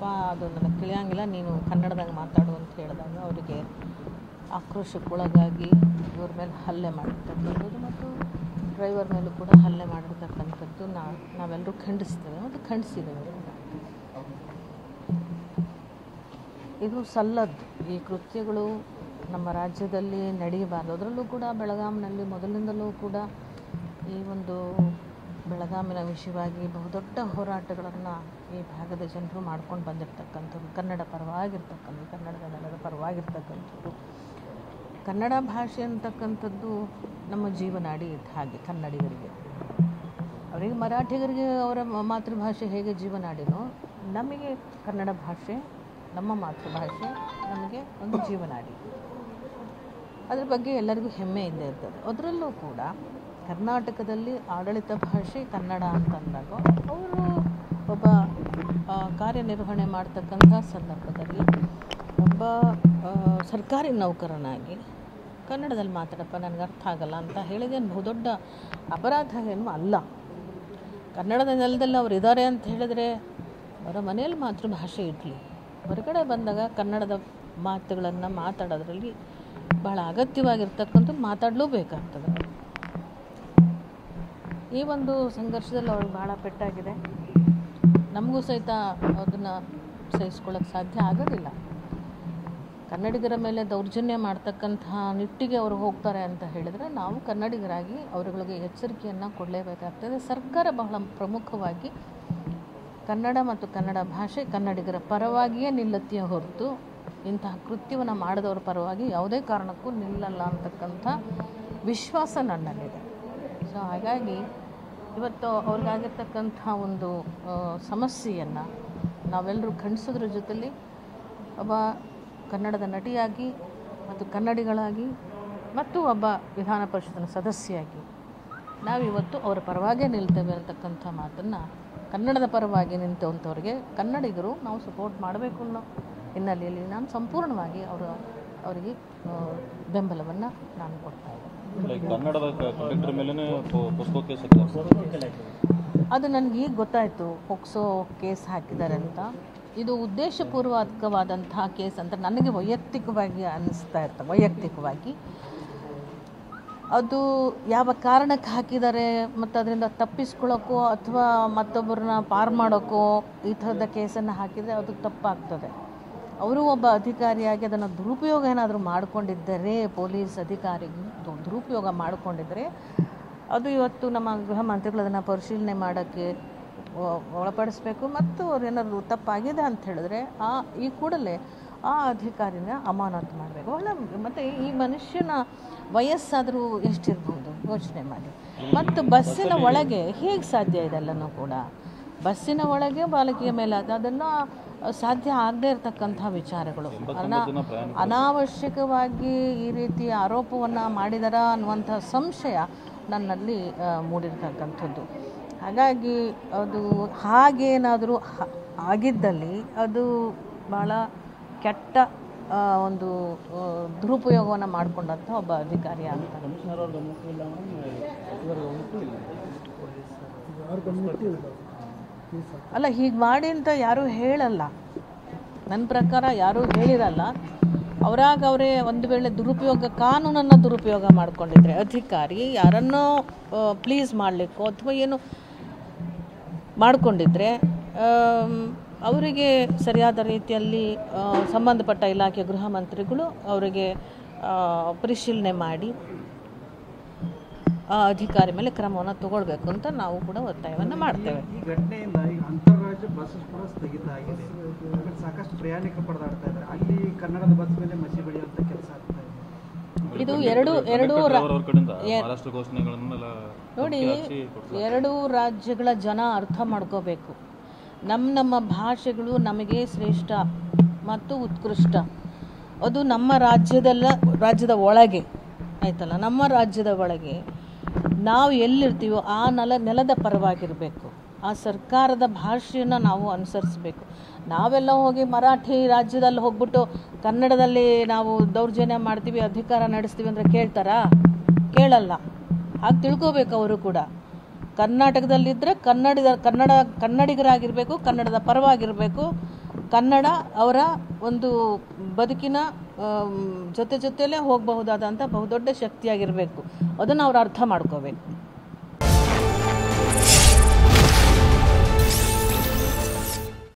ಅಪ್ಪ ಅದು ನನಗೆ ತಿಳಿಯಂಗಿಲ್ಲ, ನೀನು ಕನ್ನಡದಾಗ ಮಾತಾಡು ಅಂತ ಹೇಳಿದಾಗ ಅವರಿಗೆ ಆಕ್ರೋಶಕ್ಕೊಳಗಾಗಿ ಇವ್ರ ಮೇಲೆ ಹಲ್ಲೆ ಮಾಡಿರ್ತಕ್ಕಂಥದ್ದು ಮತ್ತು ಡ್ರೈವರ್ ಮೇಲೂ ಕೂಡ ಹಲ್ಲೆ ಮಾಡಿರ್ತಕ್ಕಂಥದ್ದು ನಾವೆಲ್ಲರೂ ಖಂಡಿಸ್ತೇವೆ ಮತ್ತು ಖಂಡಿಸಿದ್ದೇವೆ. ಇದು ಸಲ್ಲದ್ದು. ಈ ಕೃತ್ಯಗಳು ನಮ್ಮ ರಾಜ್ಯದಲ್ಲಿ ನಡೆಯಬಾರ್ದು. ಅದರಲ್ಲೂ ಕೂಡ ಬೆಳಗಾಂನಲ್ಲಿ ಮೊದಲಿನಿಂದಲೂ ಕೂಡ ಈ ಒಂದು ಬೆಳಗಾಮಿನ ವಿಷಯವಾಗಿ ಬಹುದೊಡ್ಡ ಹೋರಾಟಗಳನ್ನು ಈ ಭಾಗದ ಜನರು ಮಾಡ್ಕೊಂಡು ಬಂದಿರತಕ್ಕಂಥದ್ದು, ಕನ್ನಡ ಪರವಾಗಿರ್ತಕ್ಕಂಥದ್ದು, ಕನ್ನಡದ ನೆಲದ ಪರವಾಗಿರ್ತಕ್ಕಂಥದ್ದು. ಕನ್ನಡ ಭಾಷೆ ಅಂತಕ್ಕಂಥದ್ದು ನಮ್ಮ ಜೀವನಾಡಿ ಇದ್ದ ಹಾಗೆ ಕನ್ನಡಿಗರಿಗೆ. ಅವರಿಗೆ ಮರಾಠಿಗರಿಗೆ ಅವರ ಮಾತೃಭಾಷೆ ಹೇಗೆ ಜೀವನಾಡಿನೋ, ನಮಗೆ ಕನ್ನಡ ಭಾಷೆ ನಮ್ಮ ಮಾತೃಭಾಷೆ ನಮಗೆ ಒಂದು ಜೀವನಾಡಿ. ಅದ್ರ ಬಗ್ಗೆ ಎಲ್ಲರಿಗೂ ಹೆಮ್ಮೆ ಇದ್ದೇ ಇರ್ತದೆ. ಅದರಲ್ಲೂ ಕೂಡ ಕರ್ನಾಟಕದಲ್ಲಿ ಆಡಳಿತ ಭಾಷೆ ಕನ್ನಡ ಅಂತಂದಾಗ ಅವರು ಒಬ್ಬ ಕಾರ್ಯನಿರ್ವಹಣೆ ಮಾಡ್ತಕ್ಕಂಥ ಸಂದರ್ಭದಲ್ಲಿ ಒಬ್ಬ ಸರ್ಕಾರಿ ನೌಕರನಾಗಿ ಕನ್ನಡದಲ್ಲಿ ಮಾತಾಡಪ್ಪ ನನಗೆ ಅರ್ಥ ಆಗಲ್ಲ ಅಂತ ಹೇಳಿದೇನು ಬಹುದೊಡ್ಡ ಅಪರಾಧ ಏನು ಅಲ್ಲ. ಕನ್ನಡದ ನೆಲದಲ್ಲಿ ಅವ್ರು ಇದ್ದಾರೆ ಅಂತ ಹೇಳಿದರೆ ಅವರ ಮನೆಯಲ್ಲಿ ಮಾತೃಭಾಷೆ ಇರಲಿ, ಹೊರಗಡೆ ಬಂದಾಗ ಕನ್ನಡದ ಮಾತುಗಳನ್ನು ಮಾತಾಡೋದ್ರಲ್ಲಿ ಬಹಳ ಅಗತ್ಯವಾಗಿರ್ತಕ್ಕಂಥ ಮಾತಾಡಲೇಬೇಕಾಗ್ತದೆ. ಈ ಒಂದು ಸಂಘರ್ಷದಲ್ಲಿ ಅವ್ರಿಗೆ ಭಾಳ ಪೆಟ್ಟಾಗಿದೆ. ನಮಗೂ ಸಹಿತ ಅದನ್ನು ಸಹಿಸ್ಕೊಳ್ಳೋಕ್ಕೆ ಸಾಧ್ಯ ಆಗೋದಿಲ್ಲ. ಕನ್ನಡಿಗರ ಮೇಲೆ ದೌರ್ಜನ್ಯ ಮಾಡ್ತಕ್ಕಂತಹ ನಿಟ್ಟಿಗೆ ಅವರು ಹೋಗ್ತಾರೆ ಅಂತ ಹೇಳಿದರೆ ನಾವು ಕನ್ನಡಿಗರಾಗಿ ಅವರುಗಳಿಗೆ ಎಚ್ಚರಿಕೆಯನ್ನು ಕೊಡಲೇಬೇಕಾಗ್ತದೆ. ಸರ್ಕಾರ ಬಹಳ ಪ್ರಮುಖವಾಗಿ ಕನ್ನಡ ಮತ್ತು ಕನ್ನಡ ಭಾಷೆ ಕನ್ನಡಿಗರ ಪರವಾಗಿಯೇ ನಿಲ್ಲುತ್ತೆಯೇ ಹೊರತು ಇಂತಹ ಕೃತ್ಯವನ್ನು ಮಾಡಿದವರ ಪರವಾಗಿ ಯಾವುದೇ ಕಾರಣಕ್ಕೂ ನಿಲ್ಲಲ್ಲ ಅಂತಕ್ಕಂಥ ವಿಶ್ವಾಸ ನನ್ನಲ್ಲಿದೆ. ಸೊ ಹಾಗಾಗಿ ಇವತ್ತು ಅವ್ರಿಗಾಗಿರ್ತಕ್ಕಂಥ ಒಂದು ಸಮಸ್ಯೆಯನ್ನು ನಾವೆಲ್ಲರೂ ಖಂಡಿಸೋದ್ರ ಜೊತೆಲಿ ಒಬ್ಬ ಕನ್ನಡದ ನಟಿಯಾಗಿ ಮತ್ತು ಕನ್ನಡಿಗಳಾಗಿ ಮತ್ತು ಒಬ್ಬ ವಿಧಾನ ಪರಿಷತ್ತಿನ ಸದಸ್ಯೆಯಾಗಿ ನಾವಿವತ್ತು ಅವರ ಪರವಾಗೇ ನಿಲ್ತೇವೆ ಅಂತಕ್ಕಂಥ ಮಾತನ್ನು, ಕನ್ನಡದ ಪರವಾಗಿ ನಿಂತವಂಥವ್ರಿಗೆ ಕನ್ನಡಿಗರು ನಾವು ಸಪೋರ್ಟ್ ಮಾಡಬೇಕು ಅನ್ನೋ ಹಿನ್ನೆಲೆಯಲ್ಲಿ ನಾನು ಸಂಪೂರ್ಣವಾಗಿ ಅವರಿಗೆ ಬೆಂಬಲವನ್ನು ನಾನು ಕೊಡ್ತಾ ಇದ್ದೇನೆ. ಅದು ನನಗೆ ಈಗ ಗೊತ್ತಾಯಿತು ಪೋಕ್ಸೋ ಕೇಸ್ ಹಾಕಿದ್ದಾರೆ ಅಂತ. ಇದು ಉದ್ದೇಶಪೂರ್ವಕವಾದಂತಹ ಕೇಸ್ ಅಂತ ನನಗೆ ವೈಯಕ್ತಿಕವಾಗಿ ಅನ್ನಿಸ್ತಾ ಇರ್ತದೆ. ವೈಯಕ್ತಿಕವಾಗಿ ಅದು ಯಾವ ಕಾರಣಕ್ಕೆ ಹಾಕಿದ್ದಾರೆ ಮತ್ತು ಅದರಿಂದ ತಪ್ಪಿಸ್ಕೊಳ್ಳೋಕ್ಕೋ ಅಥವಾ ಮತ್ತೊಬ್ಬರನ್ನ ಪಾರು ಮಾಡೋಕ್ಕೋ ಈ ಥರದ ಕೇಸನ್ನು ಹಾಕಿದರೆ ಅದು ತಪ್ಪಾಗ್ತದೆ. ಅವರು ಒಬ್ಬ ಅಧಿಕಾರಿಯಾಗಿ ಅದನ್ನು ದುರುಪಯೋಗ ಏನಾದರೂ ಮಾಡಿಕೊಂಡಿದ್ದರೆ, ಪೊಲೀಸ್ ಅಧಿಕಾರಿಗೆ ದುರುಪಯೋಗ ಮಾಡಿಕೊಂಡಿದ್ದರೆ ಅದು ಇವತ್ತು ನಮ್ಮ ಗೃಹ ಮಂತ್ರಿಗಳು ಅದನ್ನು ಪರಿಶೀಲನೆ ಮಾಡೋಕ್ಕೆ ಒಳಪಡಿಸಬೇಕು. ಮತ್ತು ಅವ್ರೇನಾದ್ರು ತಪ್ಪಾಗಿದೆ ಅಂತ ಹೇಳಿದ್ರೆ ಈ ಕೂಡಲೇ ಆ ಅಧಿಕಾರಿನ ಅಮಾನತು ಮಾಡಬೇಕು. ಮತ್ತು ಈ ಮನುಷ್ಯನ ವಯಸ್ಸಾದರೂ ಎಷ್ಟಿರ್ಬೋದು ಯೋಚನೆ ಮಾಡಿ. ಮತ್ತು ಬಸ್ಸಿನ ಒಳಗೆ ಹೇಗೆ ಸಾಧ್ಯ ಇದೆಲ್ಲನೂ ಕೂಡ ಬಸ್ಸಿನ ಒಳಗೆ ಬಾಲಕಿಯ ಮೇಲೆ ಅದನ್ನು ಸಾಧ್ಯ ಆಗದೇ ಇರತಕ್ಕಂಥ ವಿಚಾರಗಳು. ಅನಾವಶ್ಯಕವಾಗಿ ಈ ರೀತಿ ಆರೋಪವನ್ನು ಮಾಡಿದಾರ ಅನ್ನುವಂಥ ಸಂಶಯ ನನ್ನಲ್ಲಿ ಮೂಡಿರ್ತಕ್ಕಂಥದ್ದು. ಹಾಗಾಗಿ ಅದು ಹಾಗೇನಾದರೂ ಆಗಿದ್ದಲ್ಲಿ ಅದು ಭಾಳ ಕೆಟ್ಟ ಒಂದು ದುರುಪಯೋಗವನ್ನು ಮಾಡಿಕೊಂಡಂಥ ಒಬ್ಬ ಅಧಿಕಾರಿ ಆಗ್ತಾರೆ. ಅಲ್ಲ, ಹೀಗೆ ಮಾಡಿ ಅಂತ ಯಾರೂ ಹೇಳಲ್ಲ, ನನ್ನ ಪ್ರಕಾರ ಯಾರೂ ಹೇಳಿರಲ್ಲ. ಅವರೇ ಒಂದು ವೇಳೆ ಕಾನೂನನ್ನು ದುರುಪಯೋಗ ಮಾಡಿಕೊಂಡಿದ್ರೆ, ಅಧಿಕಾರಿ ಯಾರನ್ನೋ ಪ್ಲೀಸ್ ಮಾಡಲಿಕ್ಕೋ ಅಥವಾ ಏನು ಮಾಡಿಕೊಂಡಿದ್ರೆ ಅವರಿಗೆ ಸರಿಯಾದ ರೀತಿಯಲ್ಲಿ ಸಂಬಂಧಪಟ್ಟ ಇಲಾಖೆ ಗೃಹ ಮಂತ್ರಿಗಳು ಅವರಿಗೆ ಪರಿಶೀಲನೆ ಮಾಡಿ ಆ ಅಧಿಕಾರಿ ಮೇಲೆ ಕ್ರಮವನ್ನು ತಗೊಳ್ಬೇಕು ಅಂತ ನಾವು ಕೂಡ ಒತ್ತಾಯವನ್ನು ಮಾಡ್ತೇವೆ. ಈ ಘಟನೆಯಿಂದ ಈಗ ಅಂತರರಾಜ್ಯ ಬಸ್ ಕೂಡ ಸ್ಥಗಿತ ಆಗಿದೆ. ಸಾಕಷ್ಟು ಪ್ರಯಾಣಿಕರು ಪರದಾಡ್ತಾ ಇದ್ದಾರೆ. ಅಲ್ಲಿ ಕನ್ನಡದ ಬಸ್ ಮೇಲೆ ಮಸಿ ಬೆಳೆಯುವಂಥ ಕೆಲಸ ಆಗ್ತಾ ಇದೆ. ಇದು ನೋಡಿ, ಎರಡೂ ರಾಜ್ಯಗಳ ಜನ ಅರ್ಥ ಮಾಡ್ಕೋಬೇಕು. ನಮ್ಮ ಭಾಷೆಗಳು ನಮಗೆ ಶ್ರೇಷ್ಠ ಮತ್ತು ಉತ್ಕೃಷ್ಟ. ಅದು ನಮ್ಮ ರಾಜ್ಯದ ಒಳಗೆ ಆಯ್ತಲ್ಲ, ನಮ್ಮ ರಾಜ್ಯದ ಒಳಗೆ ನಾವು ಎಲ್ಲಿರ್ತೀವೋ ಆ ನೆಲದ ಪರವಾಗಿರಬೇಕು. ಆ ಸರ್ಕಾರದ ಭಾಷೆಯನ್ನು ನಾವು ಅನುಸರಿಸಬೇಕು. ನಾವೆಲ್ಲ ಹೋಗಿ ಮರಾಠಿ ರಾಜ್ಯದಲ್ಲಿ ಹೋಗ್ಬಿಟ್ಟು ಕನ್ನಡದಲ್ಲಿ ನಾವು ದೌರ್ಜನ್ಯ ಮಾಡ್ತೀವಿ, ಅಧಿಕಾರ ನಡೆಸ್ತೀವಿ ಅಂದರೆ ಕೇಳ್ತಾರಾ? ಕೇಳಲ್ಲ. ಹಾಗೆ ತಿಳ್ಕೋಬೇಕು. ಅವರು ಕೂಡ ಕರ್ನಾಟಕದಲ್ಲಿದ್ದರೆ ಕನ್ನಡಿಗರಾಗಿರಬೇಕು, ಕನ್ನಡದ ಪರವಾಗಿರಬೇಕು, ಕನ್ನಡ ಅವರ ಒಂದು ಬದುಕಿನ ಜೊತೆಯಲ್ಲೇ ಹೋಗಬಹುದಾದಂಥ ಬಹುದೊಡ್ಡ ಶಕ್ತಿಯಾಗಿರಬೇಕು. ಅದನ್ನು ಅವ್ರು ಅರ್ಥ ಮಾಡ್ಕೋಬೇಕು.